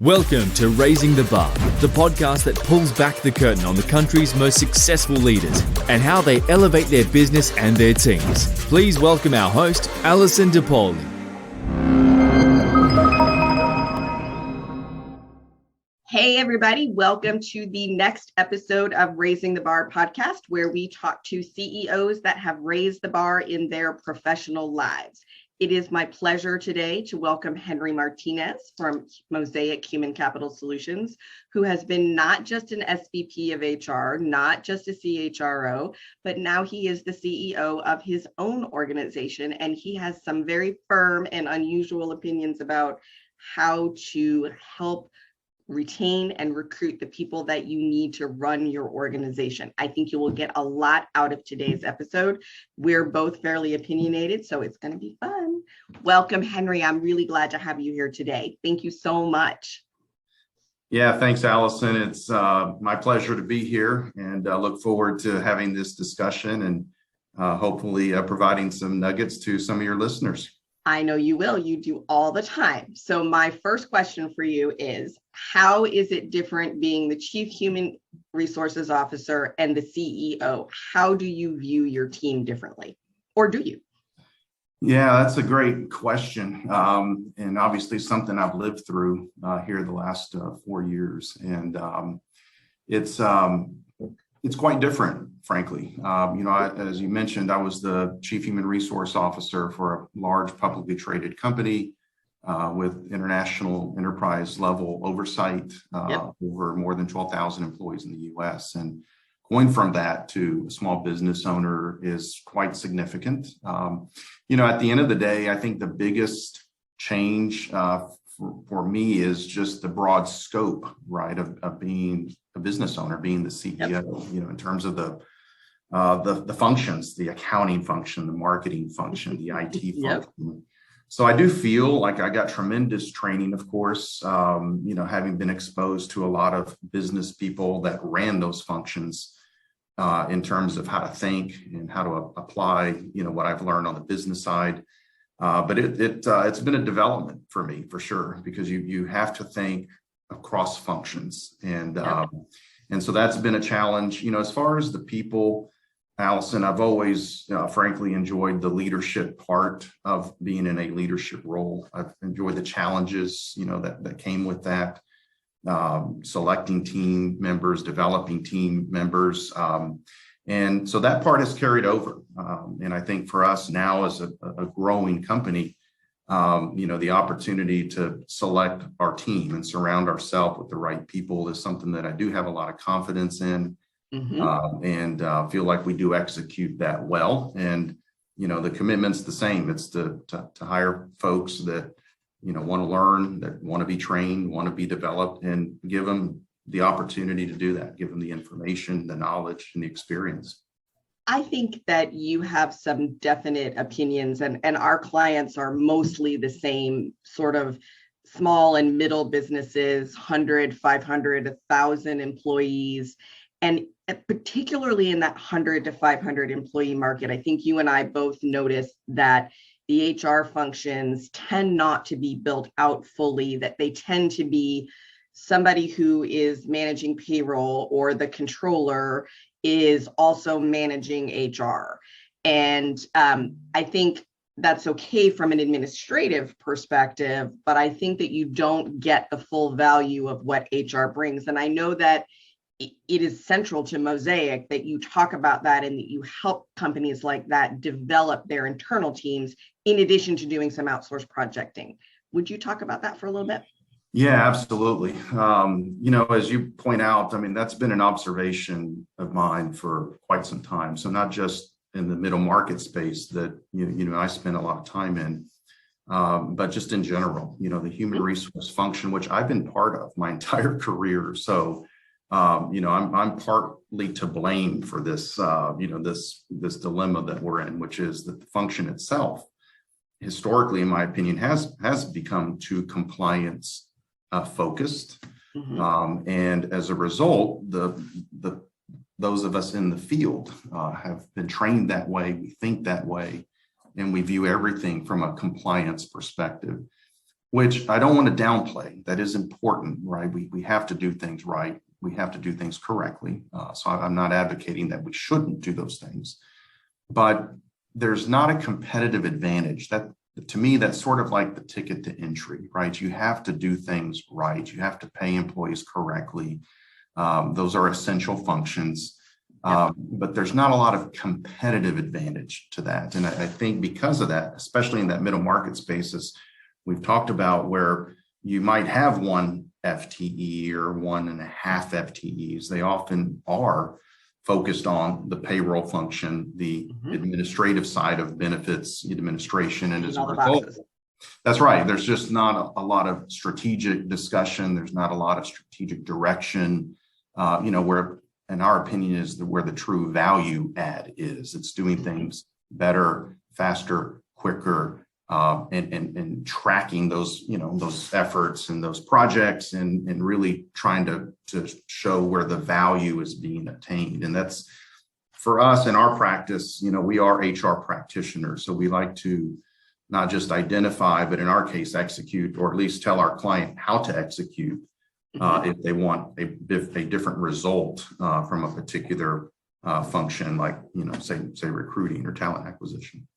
Welcome to Raising the Bar, the podcast that pulls back the curtain on the country's most successful leaders and how they elevate their business and their teams. Please welcome our host, Alison DePauli. Hey, everybody. Welcome to the next episode of Raising the Bar podcast, where we talk to CEOs that have raised the bar in their professional lives. It is my pleasure today to welcome Henry Martinez from Mosaic Human Capital Solutions, who has been not just an SVP of HR, not just a CHRO, but now he is the CEO of his own organization, and he has some very firm and unusual opinions about how to help retain and recruit the people that you need to run your organization. I think you will get a lot out of today's episode. We're both fairly opinionated, so it's going to be fun. Welcome, Henry. I'm really glad to have you here today. Thank you so much. Yeah, thanks, Allison. It's my pleasure to be here and look forward to having this discussion and hopefully providing some nuggets to some of your listeners. I know you will. You do all the time. So my first question for you is, how is it different being the Chief Human Resources Officer and the CEO? How do you view your team differently? Or do you? Yeah, that's a great question. And obviously something I've lived through here the last 4 years. And it's quite different, frankly. As you mentioned, I was the Chief Human Resource Officer for a large publicly traded company with international enterprise level oversight over more than 12,000 employees in the U.S. And going from that to a small business owner is quite significant. At the end of the day, I think the biggest change for me is just the broad scope, right, of being a business owner, being the CEO, in terms of the functions, the accounting function, the marketing function, the IT function. So I do feel like I got tremendous training, of course, having been exposed to a lot of business people that ran those functions in terms of how to think and how to apply, what I've learned on the business side. But it's been a development for me, for sure, because you have to think across functions. And so that's been a challenge. As far as the people, Allison, I've always, frankly, enjoyed the leadership part of being in a leadership role. I've enjoyed the challenges, that came with that, selecting team members, developing team members. And so that part has carried over. And I think for us now as a growing company, the opportunity to select our team and surround ourselves with the right people is something that I do have a lot of confidence in, and feel like we do execute that well. And, the commitment's the same. It's to hire folks that, want to learn, that want to be trained, want to be developed, and give them the opportunity to do that, give them the information, the knowledge, and the experience. I think that you have some definite opinions, and our clients are mostly the same sort of small and middle businesses, 100, 500, 1,000 employees. And particularly in that 100 to 500 employee market, I think you and I both noticed that the HR functions tend not to be built out fully, that they tend to be somebody who is managing payroll, or the controller is also managing HR. And I think that's okay from an administrative perspective, but I think that you don't get the full value of what HR brings. And I know that it is central to Mosaic that you talk about that and that you help companies like that develop their internal teams in addition to doing some outsource projecting. Would you talk about that for a little bit? Yeah, absolutely. As you point out, that's been an observation of mine for quite some time. So not just in the middle market space that, I spend a lot of time in, but just in general, the human resource function, which I've been part of my entire career. So, I'm partly to blame for this, this dilemma that we're in, which is that the function itself, historically, in my opinion, has become too compliance focused. And as a result, those of us in the field have been trained that way. We think that way, and we view everything from a compliance perspective. which I don't want to downplay. That is important, right? We have to do things right. We have to do things correctly. So I'm not advocating that we shouldn't do those things, but there's not a competitive advantage. That, to me, that's sort of like the ticket to entry, right? You have to do things right. You have to pay employees correctly. Those are essential functions. But there's not a lot of competitive advantage to that. And I think because of that, especially in that middle market spaces, we've talked about where you might have one FTE or 1.5 FTEs. They often are focused on the payroll function, the administrative side of benefits administration. And as a result, that's right. There's just not a lot of strategic discussion. There's not a lot of strategic direction, where, in our opinion, is where the true value add is. It's doing things better, faster, quicker, and tracking those, those efforts and those projects, and really trying to show where the value is being attained. And that's, for us in our practice, we are HR practitioners, so we like to not just identify, but in our case, execute, or at least tell our client how to execute if they want a different result from a particular function, like say recruiting or talent acquisition.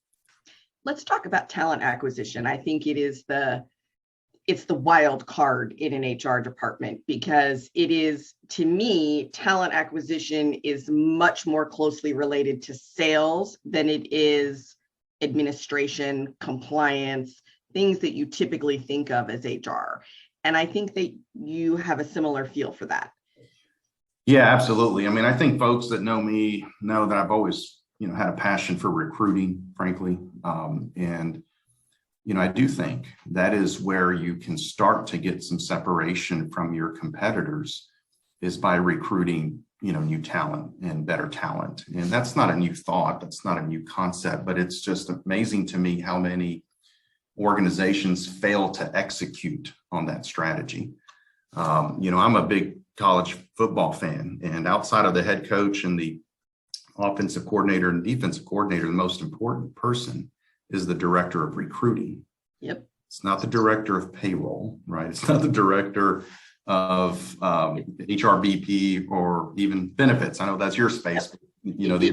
Let's talk about talent acquisition. I think it's the wild card in an HR department, because it is, to me, talent acquisition is much more closely related to sales than it is administration, compliance, things that you typically think of as HR. And I think that you have a similar feel for that. Yeah, absolutely. I mean, I think folks that know me know that I've always had a passion for recruiting, frankly. And I do think that is where you can start to get some separation from your competitors, is by recruiting, new talent and better talent. And that's not a new thought. That's not a new concept, but it's just amazing to me how many organizations fail to execute on that strategy. I'm a big college football fan, and outside of the head coach and the offensive coordinator and defensive coordinator, the most important person is the director of recruiting. Yep. It's not the director of payroll, right? It's not the director of HRBP or even benefits. I know that's your space. Yep. The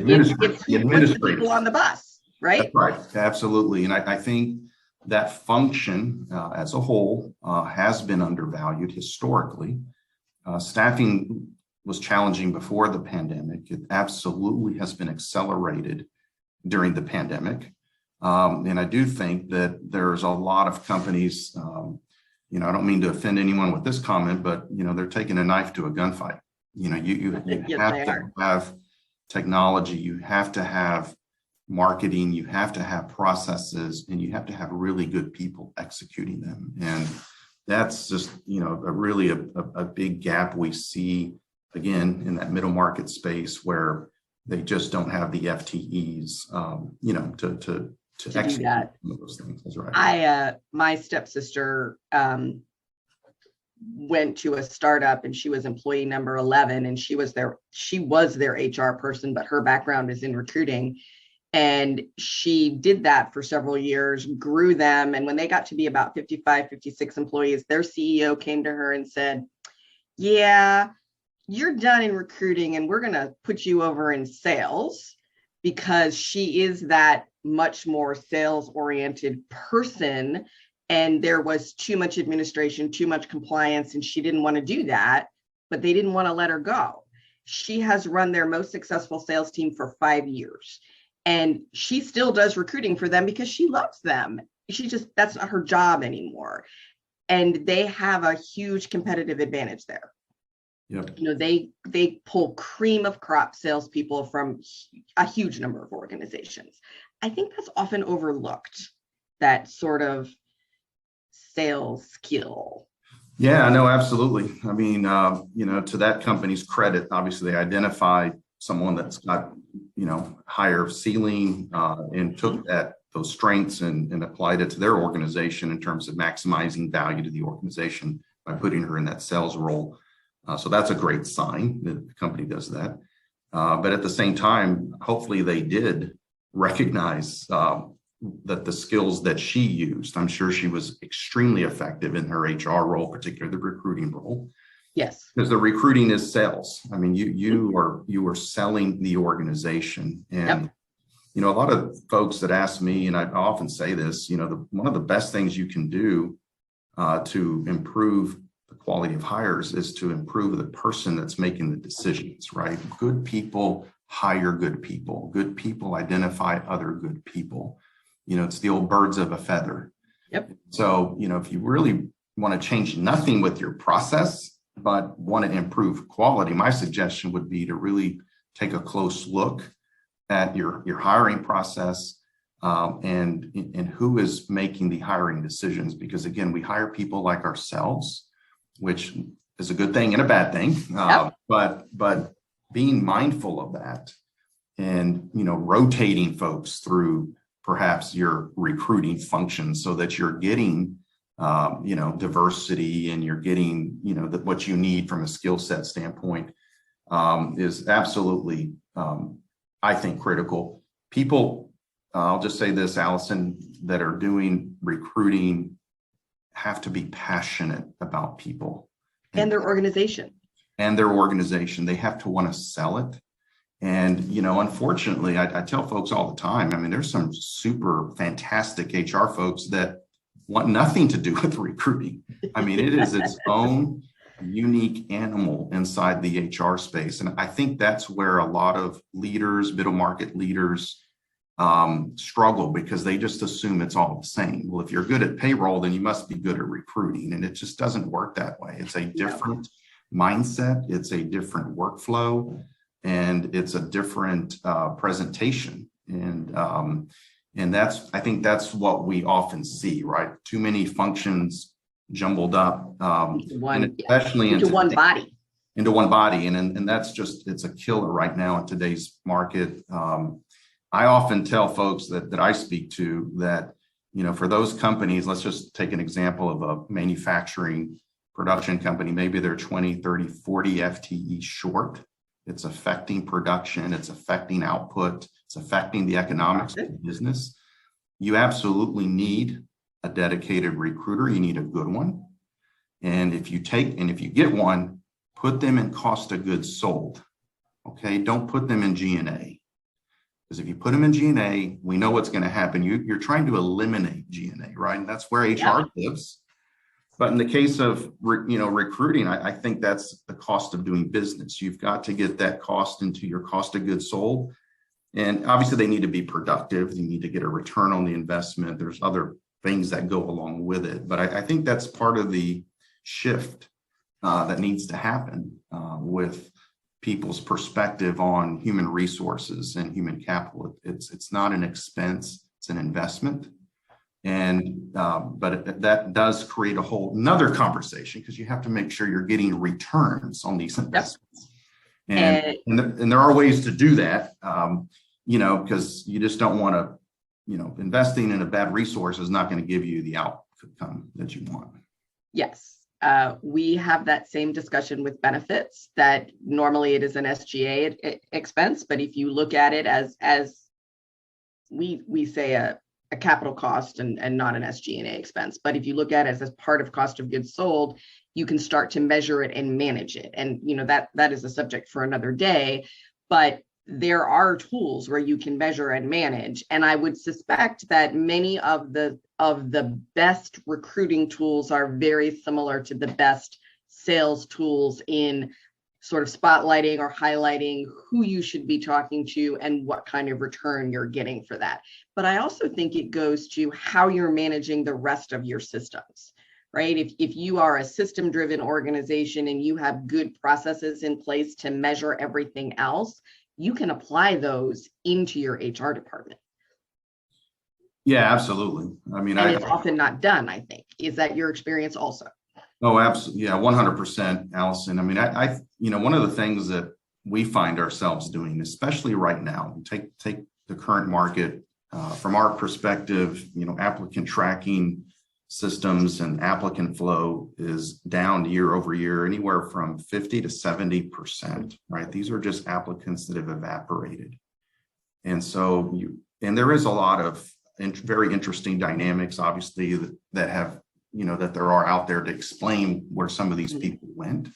administrative people on the bus, right? That's right. Absolutely. And I think that function as a whole has been undervalued historically. Staffing was challenging before the pandemic. It absolutely has been accelerated during the pandemic. And I do think that there's a lot of companies, I don't mean to offend anyone with this comment, but, they're taking a knife to a gunfight. You have to have technology, you have to have marketing, you have to have processes, and you have to have really good people executing them. And that's just, a big gap we see, again, in that middle market space, where they just don't have the FTEs, to execute those things. That's right. My stepsister went to a startup, and she was employee number 11, and she was their HR person, but her background is in recruiting. And she did that for several years, grew them. And when they got to be about 55, 56 employees, their CEO came to her and said, yeah, you're done in recruiting, and we're going to put you over in sales, because she is that much more sales oriented person. And there was too much administration, too much compliance, and she didn't want to do that, but they didn't want to let her go. She has run their most successful sales team for 5 years. And she still does recruiting for them because she loves them. That's not her job anymore. And they have a huge competitive advantage there. Yep. They pull cream of crop salespeople from a huge number of organizations. I think that's often overlooked, that sort of sales skill. Yeah, no, absolutely. I mean, to that company's credit, obviously they identified someone that's got, higher ceiling and took those strengths and applied it to their organization in terms of maximizing value to the organization by putting her in that sales role. So that's a great sign that the company does that. But at the same time, hopefully they did recognize that the skills that she used, I'm sure she was extremely effective in her HR role, particularly the recruiting role. Yes. Because the recruiting is sales. I mean, you are selling the organization. And a lot of folks that ask me, and I often say this, one of the best things you can do to improve the quality of hires is to improve the person that's making the decisions, right? Good people hire good people. Good people identify other good people. It's the old birds of a feather. Yep. So, if you really want to change nothing with your process, but want to improve quality, my suggestion would be to really take a close look at your hiring process and who is making the hiring decisions. Because again, we hire people like ourselves, which is a good thing and a bad thing. But being mindful of that and, rotating folks through perhaps your recruiting function so that you're getting diversity and you're getting, what you need from a skill set standpoint is absolutely, I think, critical. People, I'll just say this, Allison, that are doing recruiting have to be passionate about people. And their organization. They have to want to sell it. And, unfortunately, I tell folks all the time, I mean, there's some super fantastic HR folks that want nothing to do with recruiting. I mean, it is its own unique animal inside the HR space. And I think that's where a lot of leaders, middle market leaders, struggle because they just assume it's all the same. Well, if you're good at payroll, then you must be good at recruiting. And it just doesn't work that way. It's a different mindset. It's a different workflow, and it's a different presentation. And I think that's what we often see, right? Too many functions jumbled up, especially into one body. Into one body. And that's it's a killer right now in today's market. I often tell folks that I speak to that, for those companies, let's just take an example of a manufacturing production company. Maybe they're 20, 30, 40 FTE short. It's affecting production. It's affecting output. It's affecting the economics of the business. You absolutely need a dedicated recruiter. You need a good one. And if you get one, put them in cost of goods sold. Okay. Don't put them in G&A. Because if you put them in G&A, we know what's going to happen. You're trying to eliminate G&A, right? And that's where HR lives. But in the case of recruiting, I think that's the cost of doing business. You've got to get that cost into your cost of goods sold. And obviously they need to be productive. You need to get a return on the investment. There's other things that go along with it. But I think that's part of the shift that needs to happen with people's perspective on human resources and human capital. It's not an expense, it's an investment. And but that does create a whole another conversation because you have to make sure you're getting returns on these investments. And there are ways to do that, because you just don't want to, investing in a bad resource is not going to give you the outcome that you want. Yes. We have that same discussion with benefits that normally it is an SGA expense, but if you look at it as we say a capital cost and not an SG&A expense. But if you look at it as part of cost of goods sold, you can start to measure it and manage it. And that is a subject for another day, but there are tools where you can measure and manage. And I would suspect that many of the best recruiting tools are very similar to the best sales tools in sort of spotlighting or highlighting who you should be talking to and what kind of return you're getting for that. But I also think it goes to how you're managing the rest of your systems, right? If you are a system-driven organization and you have good processes in place to measure everything else, you can apply those into your HR department. Yeah, absolutely. I mean, it's often not done, I think. Is that your experience also? Oh, absolutely. Yeah, 100%, Allison. I mean, one of the things that we find ourselves doing, especially right now, take the current market from our perspective, applicant tracking systems and applicant flow is down year over year, anywhere from 50 to 70%, right? These are just applicants that have evaporated. And so there is a lot of very interesting dynamics, obviously, that have, that there are out there to explain where some of these people went.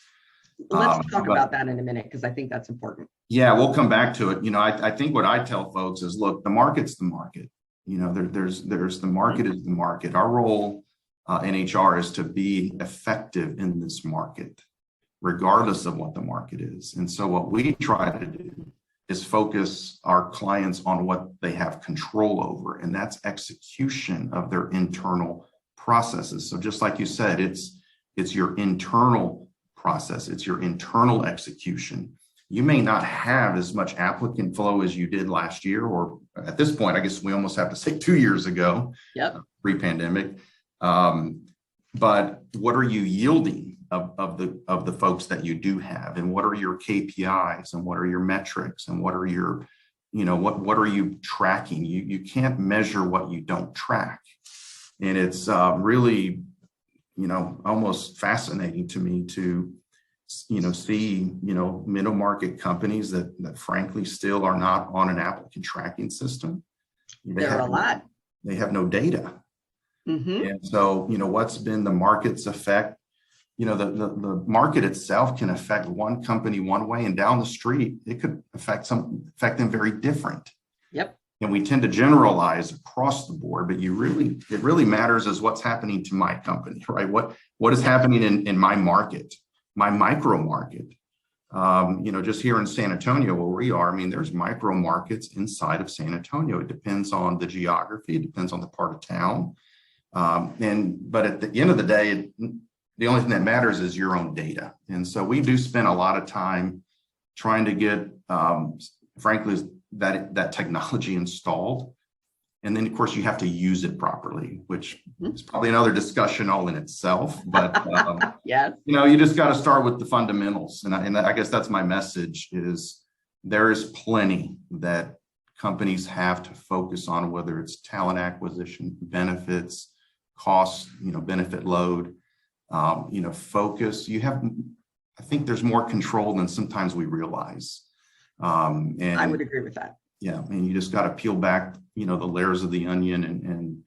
Let's talk about that in a minute, because I think that's important. Yeah, we'll come back to it. I think what I tell folks is, look, the market's the market. There's the market is the market. Our role in HR is to be effective in this market, regardless of what the market is. And so what we try to do is focus our clients on what they have control over, and that's execution of their internal processes. So just like you said, it's your internal process, it's your internal execution. You may not have as much applicant flow as you did last year, or at this point, I guess we almost have to say 2 years ago, pre-pandemic. But what are you yielding of the folks that you do have, and what are your KPIs, and what are your metrics, and what are your, what are you tracking? You can't measure what you don't track, and it's really, almost fascinating to me to, see, middle market companies that frankly still are not on an applicant tracking system. There are a lot. They have no data. Mm-hmm. And so, what's been the market's effect? The market itself can affect one company one way, and down the street, it could affect them very different. Yep. And we tend to generalize across the board, but it really matters is what's happening to my company, right? What is happening in my market, my micro market? Just here in San Antonio, where we are, there's micro markets inside of San Antonio. It depends on the geography. It depends on the part of town. But at the end of the day, the only thing that matters is your own data. And so we do spend a lot of time trying to get, frankly, that technology installed. And then, of course, you have to use it properly, which is probably another discussion all in itself. But, yes, you just got to start with the fundamentals. And I guess that's my message is there is plenty that companies have to focus on, whether it's talent acquisition, benefits, cost, benefit load, focus. I think there's more control than sometimes we realize. And I would agree with that. Yeah. And you just got to peel back, the layers of the onion and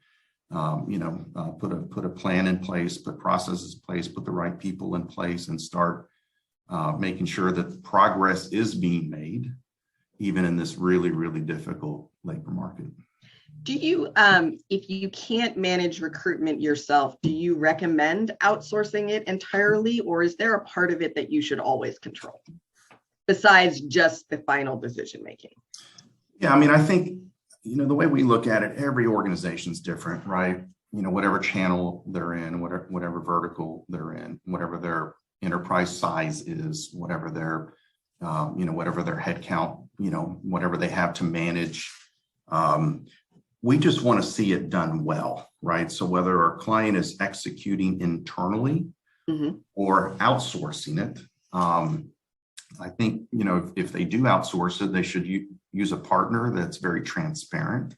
put a plan in place, put processes in place, put the right people in place, and start making sure that progress is being made, even in this really, really difficult labor market. Do you, if you can't manage recruitment yourself, do you recommend outsourcing it entirely, or is there a part of it that you should always control besides just the final decision making? Yeah, I think, the way we look at it, every organization's different, right? Whatever channel they're in, whatever vertical they're in, whatever their enterprise size is, whatever their, whatever their headcount, whatever they have to manage. We just want to see it done well, right? So whether our client is executing internally or outsourcing it, I think, if they do outsource it, they should use a partner that's very transparent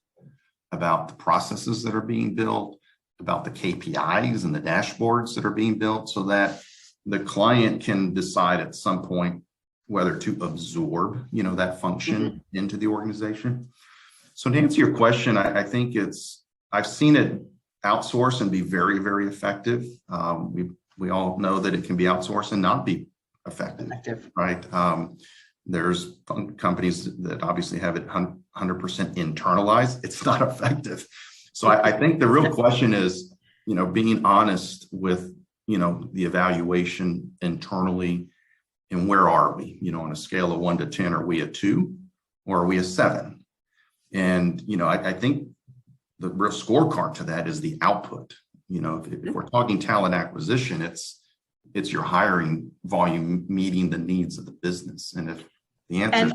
about the processes that are being built, about the KPIs and the dashboards that are being built, so that the client can decide at some point whether to absorb, that function into the organization. So to answer your question, I think I've seen it outsource and be very, very effective. We all know that it can be outsourced and not be effective. Right? There's companies that obviously have it 100% internalized. It's not effective. So I think the real question is, being honest with, the evaluation internally, and where are we, on a scale of 1 to 10, are we a 2 or are we a 7? And, I think the real scorecard to that is the output. If we're talking talent acquisition, it's your hiring volume meeting the needs of the business. And if the answer is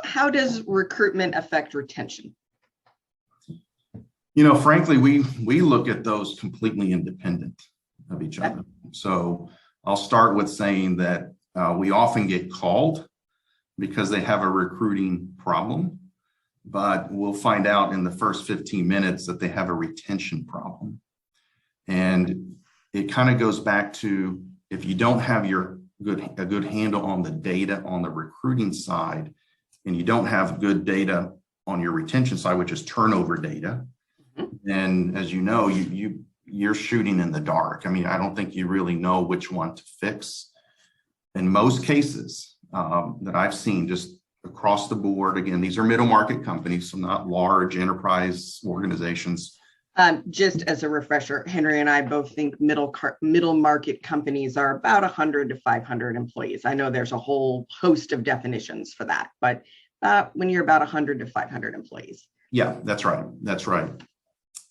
how does recruitment affect retention? Frankly, we look at those completely independent of each other. So I'll start with saying that we often get called because they have a recruiting problem, but we'll find out in the first 15 minutes that they have a retention problem. And it kind of goes back to, if you don't have a good handle on the data on the recruiting side, and you don't have good data on your retention side, which is turnover data, then as you know, you're shooting in the dark. I mean, I don't think you really know which one to fix. In most cases that I've seen, just across the board, again, these are middle market companies, so not large enterprise organizations. Just as a refresher, Henry and I both think middle market companies are about 100 to 500 employees. I know there's a whole host of definitions for that, but when you're about 100 to 500 employees. Yeah, that's right. That's right.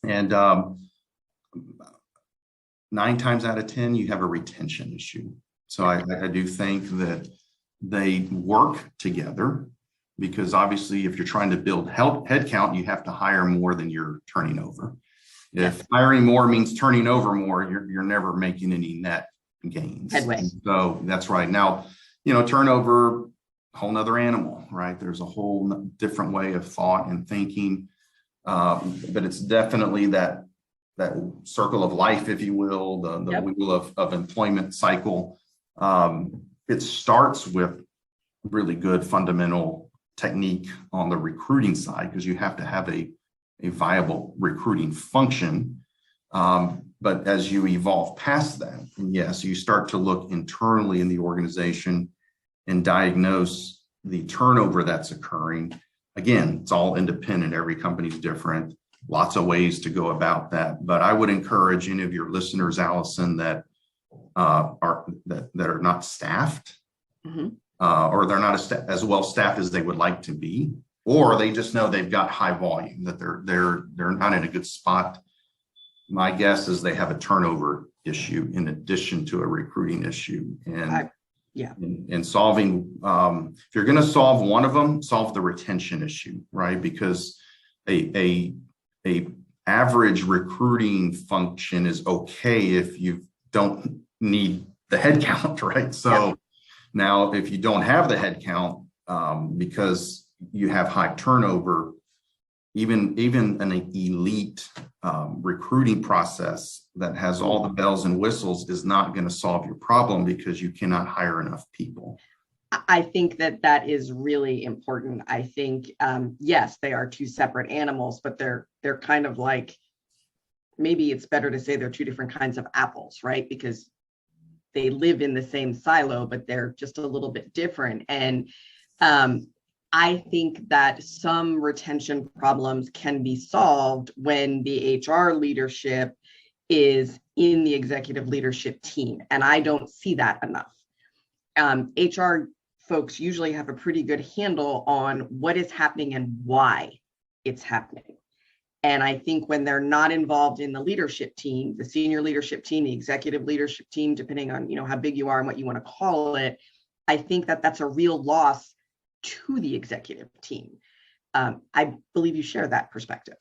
And 9 times out of 10, you have a retention issue. So I do think that they work together, because obviously if you're trying to build headcount, you have to hire more than you're turning over. If hiring more means turning over more, you're never making any net gains. Headway. So that's right. Now, turnover, whole nother animal, right? There's a whole different way of thought and thinking, but it's definitely that circle of life, if you will, the wheel of employment cycle. It starts with really good fundamental technique on the recruiting side, because you have to have a viable recruiting function. But as you evolve past that, yes, you start to look internally in the organization and diagnose the turnover that's occurring. Again, it's all independent. Every company's different. Lots of ways to go about that. But I would encourage any of your listeners, Allison, that are not staffed, or they're not as well staffed as they would like to be, or they just know they've got high volume, that they're not in a good spot. My guess is they have a turnover issue in addition to a recruiting issue. And solving, if you're going to solve one of them, solve the retention issue, right? Because a average recruiting function is okay if you don't need the headcount, right? So now if you don't have the headcount, because you have high turnover, even an elite recruiting process that has all the bells and whistles is not going to solve your problem, because you cannot hire enough people. I think that is really important. I think, yes, they are two separate animals, but they're kind of like, maybe it's better to say they're two different kinds of apples, right? Because they live in the same silo, but they're just a little bit different. And I think that some retention problems can be solved when the HR leadership is in the executive leadership team. And I don't see that enough. HR folks usually have a pretty good handle on what is happening and why it's happening. And I think when they're not involved in the leadership team, the senior leadership team, the executive leadership team, depending on how big you are and what you want to call it, I think that's a real loss to the executive team. I believe you share that perspective.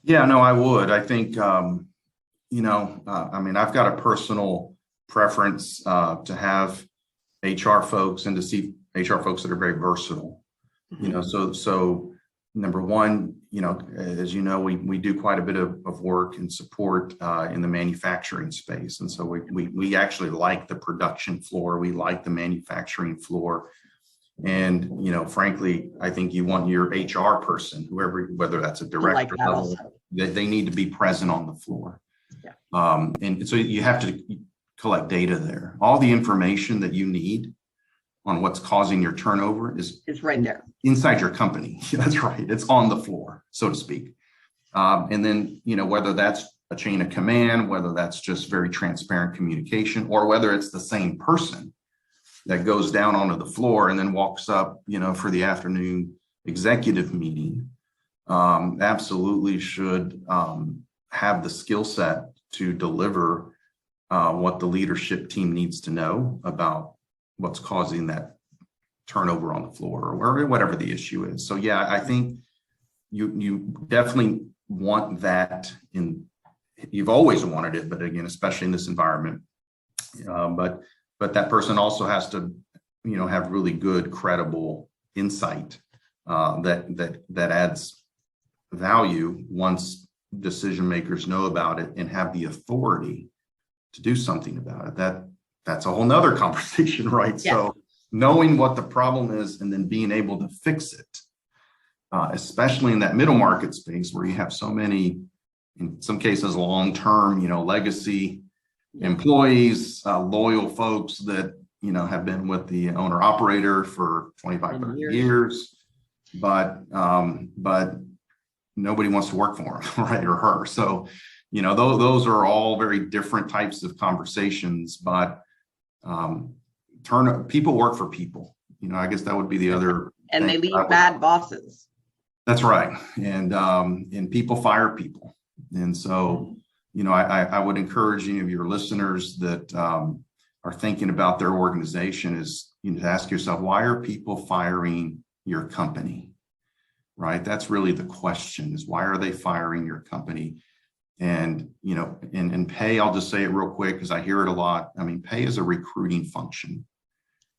Yeah, no, I would. I think, I mean, I've got a personal preference to have HR folks and to see HR folks that are very versatile. So number one, as you know, we do quite a bit of work and support in the manufacturing space. And so we actually like the production floor. We like the manufacturing floor. And, frankly, I think you want your HR person, whether that's a director level, they need to be present on the floor. Yeah. And so you have to collect data there. All the information that you need on what's causing your turnover is right there inside your company. That's right. It's on the floor, so to speak. And then, whether that's a chain of command, whether that's just very transparent communication, or whether it's the same person that goes down onto the floor and then walks up, for the afternoon executive meeting, absolutely should have the skill set to deliver what the leadership team needs to know about what's causing that turnover on the floor, or whatever the issue is. So yeah, I think you definitely want that you've always wanted it, but again, especially in this environment. But that person also has to, have really good, credible insight that adds value once decision makers know about it and have the authority to do something about it. That's a whole nother conversation, right? Yeah. So knowing what the problem is and then being able to fix it especially in that middle market space where you have so many, in some cases, long-term, legacy employees, loyal folks that, have been with the owner operator for 25, 30 years, but nobody wants to work for him, right, or her. So, those are all very different types of conversations, but people work for people. I guess that would be the other. And they leave bad bosses. That's right. And people fire people. And so, I would encourage any of your listeners that are thinking about their organization is, to ask yourself, why are people firing your company? Right? That's really the question, is why are they firing your company? And, and pay, I'll just say it real quick because I hear it a lot. I mean, pay is a recruiting function.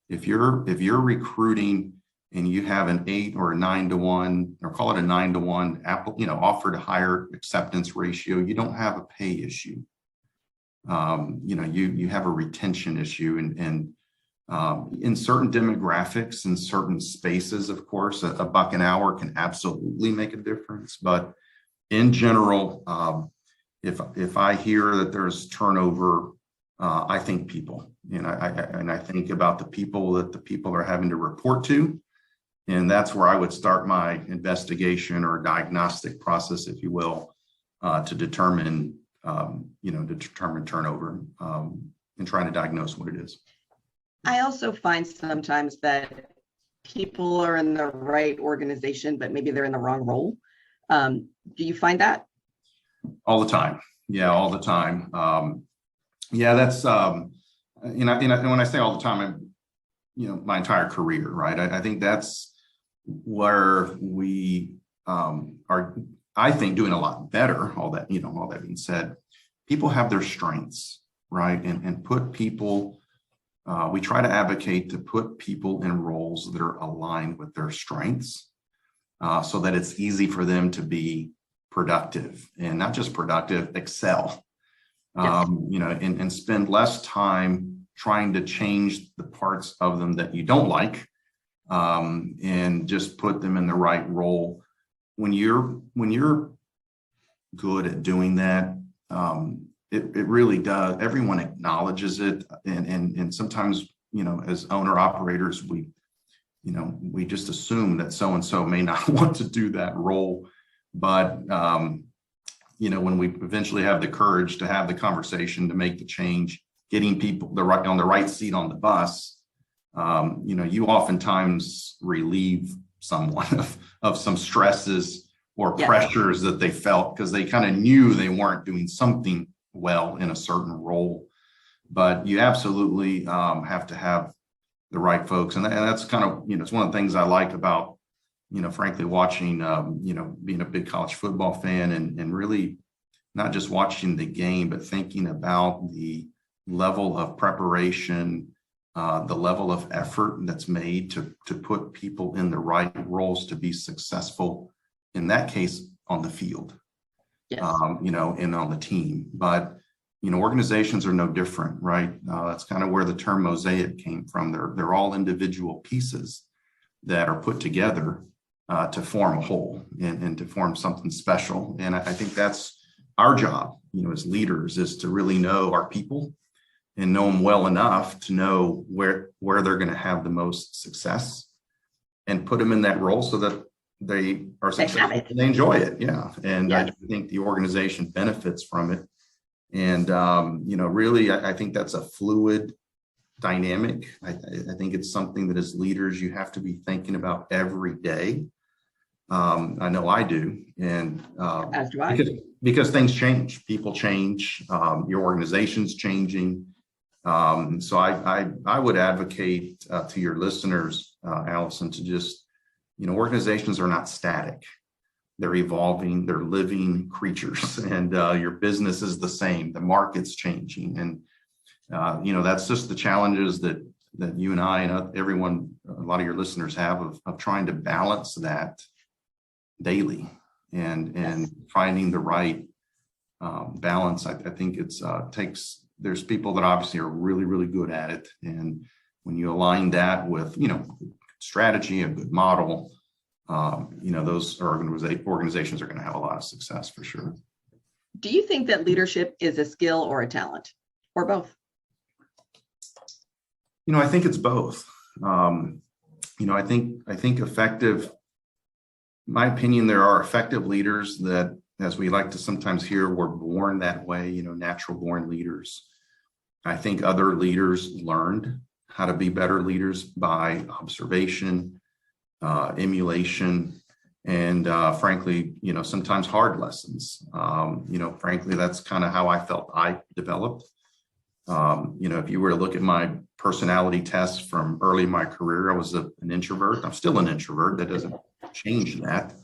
If you're recruiting and you have an 8 or a 9 to 1, or call it a 9 to 1 offer to hire acceptance ratio, you don't have a pay issue. You have a retention issue, and in certain demographics, in certain spaces, of course, a buck an hour can absolutely make a difference. But in general, if I hear that there's turnover, I think people, and I think about the people that the people are having to report to, and that's where I would start my investigation or diagnostic process, if you will, to determine turnover, and trying to diagnose what it is. I also find sometimes that people are in the right organization, but maybe they're in the wrong role. Do you find that? All the time. Yeah, all the time. That's, and when I say all the time, my entire career, right? I think that's where we are, I think, doing a lot better. All that being said, people have their strengths, right? And put people, we try to advocate to put people in roles that are aligned with their strengths, so that it's easy for them to be productive, and not just productive, excel, Yes. And spend less time trying to change the parts of them that you don't like, and just put them in the right role. When you're good at doing that, it really does. Everyone acknowledges it, and sometimes, as owner operators, we just assume that so and so may not want to do that role, but when we eventually have the courage to have the conversation, to make the change, getting people on the right seat on the bus, you oftentimes relieve someone of some stresses or pressures that they felt, because they kind of knew they weren't doing something well in a certain role. But you absolutely have to have the right folks, and that's kind of it's one of the things I like about frankly watching being a big college football fan, and really not just watching the game, but thinking about the level of preparation, the level of effort that's made to put people in the right roles to be successful, in that case on the field. Yes. And on the team. But organizations are no different, right? That's kind of where the term Mosaic came from. They're all individual pieces that are put together to form a whole, and to form something special. And I think that's our job, as leaders, is to really know our people and know them well enough to know where they're going to have the most success, and put them in that role so that they are successful and they enjoy it. Yeah. And yes. I think the organization benefits from it. And, really, I think that's a fluid dynamic. I think it's something that as leaders, you have to be thinking about every day. I know I do. And as do I. Because things change, people change, your organization's changing. So I would advocate to your listeners, Allison, to just, organizations are not static. They're evolving, they're living creatures, and your business is the same. The market's changing. And, that's just the challenges that you and I and everyone, a lot of your listeners have of trying to balance that daily and finding the right balance. I think it's there's people that obviously are really, really good at it. And when you align that with, strategy, a good model, those organizations are going to have a lot of success for sure. Do you think that leadership is a skill or a talent, or both? I think it's both. I think effective, my opinion, there are effective leaders that, as we like to sometimes hear, were born that way, natural born leaders. I think other leaders learned how to be better leaders by observation, emulation, and frankly, sometimes hard lessons. Frankly, that's kind of how I felt I developed. If you were to look at my personality tests from early in my career, I was an introvert. I'm still an introvert. That doesn't change that.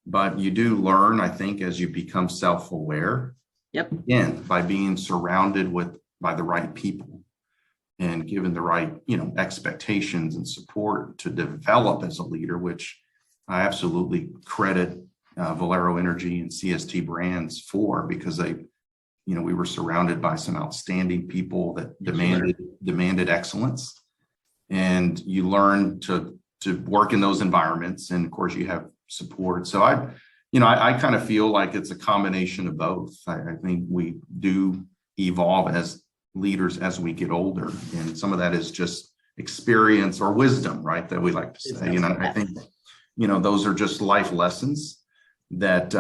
But you do learn, I think, as you become self-aware. Yep. Again, by being surrounded by the right people and given the right, expectations and support to develop as a leader, which I absolutely credit Valero Energy and CST Brands for, because we were surrounded by some outstanding people that demanded excellence, and you learn to work in those environments. And of course, you have support. So I kind of feel like it's a combination of both. I think we do evolve as leaders as we get older, and some of that is just experience or wisdom, right? That we like to say. I think those are just life lessons that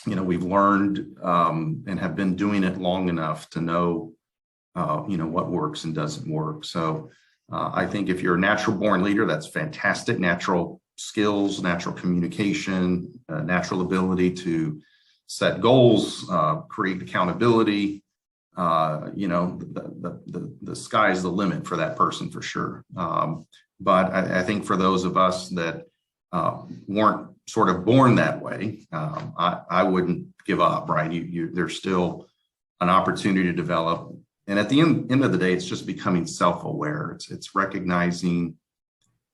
we've learned and have been doing it long enough to know what works and doesn't work. So I think if you're a natural born leader, that's fantastic. Natural skills, natural communication, natural ability to set goals, create accountability. The sky's the limit for that person for sure. But I think for those of us that weren't sort of born that way, I wouldn't give up, right? There's still an opportunity to develop. And at the end of the day, it's just becoming self-aware. It's recognizing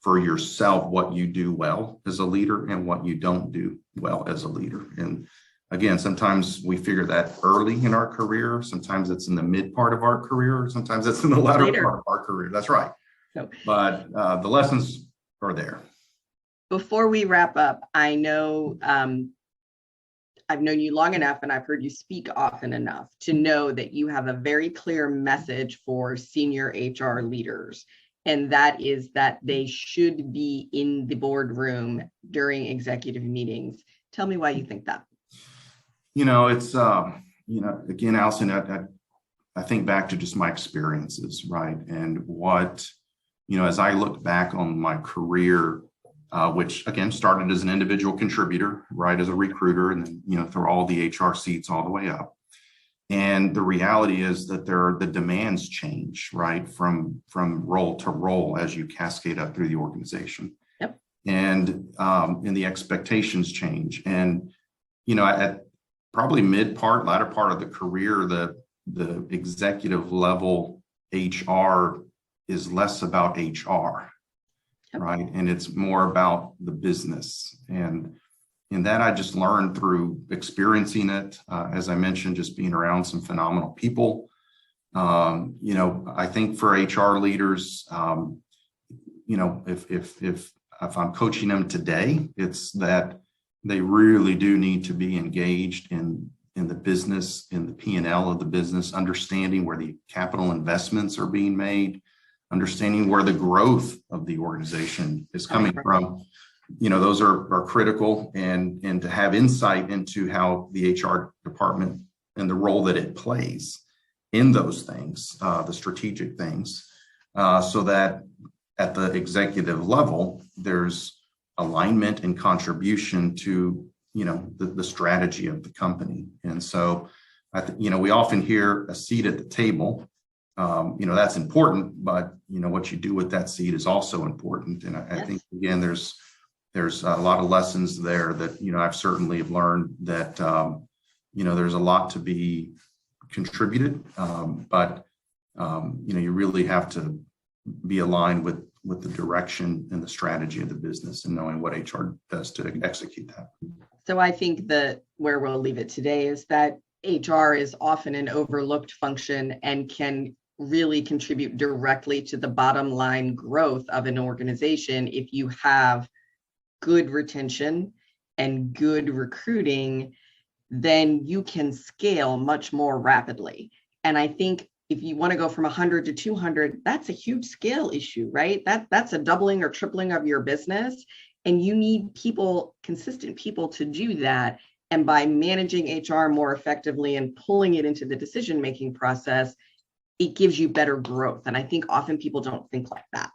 for yourself what you do well as a leader and what you don't do well as a leader. And again, sometimes we figure that early in our career. Sometimes it's in the mid part of our career. Sometimes it's in the latter part of our career. That's right. But the lessons are there. Before we wrap up, I know I've known you long enough and I've heard you speak often enough to know that you have a very clear message for senior HR leaders. And that is that they should be in the boardroom during executive meetings. Tell me why you think that. It's, again, Allison, I think back to just my experiences, right? And what, as I look back on my career, which again started as an individual contributor, right, as a recruiter, and then through all the HR seats all the way up. And the reality is that the demands change, right, from role to role as you cascade up through the organization. Yep. And the expectations change. And at probably latter part of the career, the executive level HR is less about HR. Right. And it's more about the business. And that I just learned through experiencing it. As I mentioned, just being around some phenomenal people. I think for HR leaders, if I'm coaching them today, it's that they really do need to be engaged in the business, in the P&L of the business, understanding where the capital investments are being made, understanding where the growth of the organization is coming from. Those are critical, and to have insight into how the HR department and the role that it plays in those things, the strategic things, so that at the executive level, there's alignment and contribution to, the strategy of the company. And so, we often hear a seat at the table. That's important, but what you do with that seat is also important. And I think, again, there's a lot of lessons there that, I've certainly have learned that, there's a lot to be contributed, but, you really have to be aligned with the direction and the strategy of the business and knowing what HR does to execute that. So I think that where we'll leave it today is that HR is often an overlooked function and can really contribute directly to the bottom line growth of an organization if you have good retention and good recruiting, then you can scale much more rapidly. And I think if you want to go from 100 to 200, that's a huge scale issue, right? That's a doubling or tripling of your business. And you need people, consistent people, to do that. And by managing HR more effectively and pulling it into the decision-making process, it gives you better growth. And I think often people don't think like that.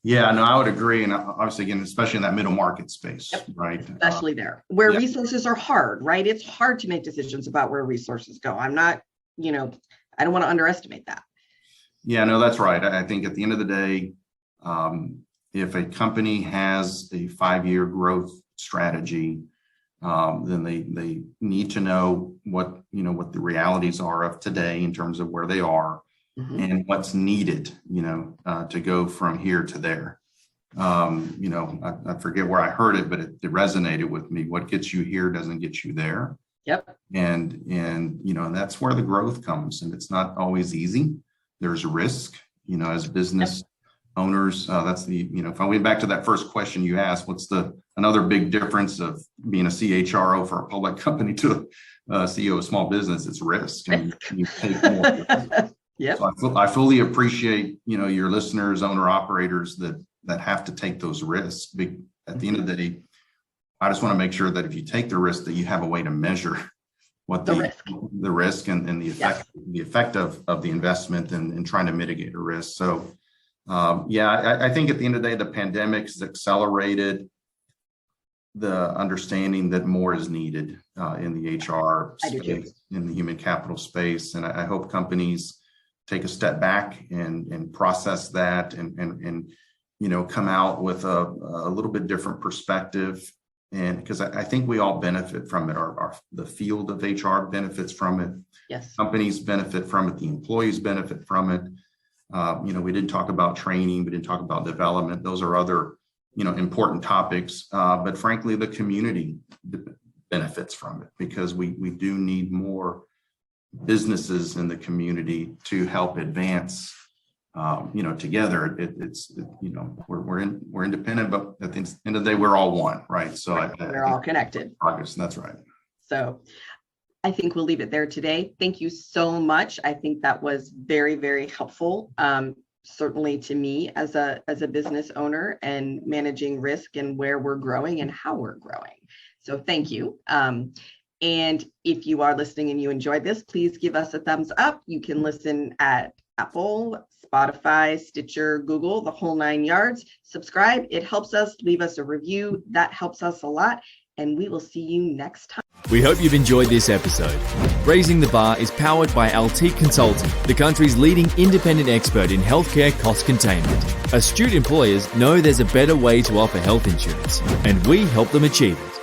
Yeah, no, I would agree. And obviously, again, especially in that middle market space, Yep. right? Especially there, where resources are hard, right? It's hard to make decisions about where resources go. I'm not, I don't want to underestimate that. Yeah, no, that's right. I think at the end of the day, if a company has a 5-year growth strategy, then they need to know what the realities are of today in terms of where they are and what's needed, to go from here to there. I forget where I heard it, but it resonated with me. What gets you here doesn't get you there. Yep. And that's where the growth comes. And it's not always easy. There's risk, as business owners. That's if I went back to that first question you asked, what's another big difference of being a CHRO for a public company to a CEO of a small business? It's risk, and you take more risk. Yep. So I fully appreciate, your listeners, owner operators that have to take those risks. At the end of the day, I just want to make sure that if you take the risk, that you have a way to measure what the risk and the effect of the investment and trying to mitigate a risk. So, I think at the end of the day, the pandemic has accelerated the understanding that more is needed in the HR space, in the human capital space. And I hope companies take a step back and process that and come out with a little bit different perspective. And because I think we all benefit from it. The field of HR benefits from it. Yes. Companies benefit from it. The employees benefit from it. We didn't talk about training. We didn't talk about development. Those are other, important topics. But frankly, the community benefits from it because we do need more businesses in the community to help advance. Together, we're independent, but at the end of the day, we're all one, right? So we're all connected. Progress, that's right. So I think we'll leave it there today. Thank you so much. I think that was very, very helpful. Certainly to me as a business owner and managing risk and where we're growing and how we're growing. So thank you. And if you are listening and you enjoyed this, please give us a thumbs up. You can listen at Apple, Spotify, Stitcher, Google, the whole 9 yards. Subscribe. It helps us. Leave us a review. That helps us a lot. And we will see you next time. We hope you've enjoyed this episode. Raising the Bar is powered by Altiqe Consulting, the country's leading independent expert in healthcare cost containment. Astute employers know there's a better way to offer health insurance, and we help them achieve it.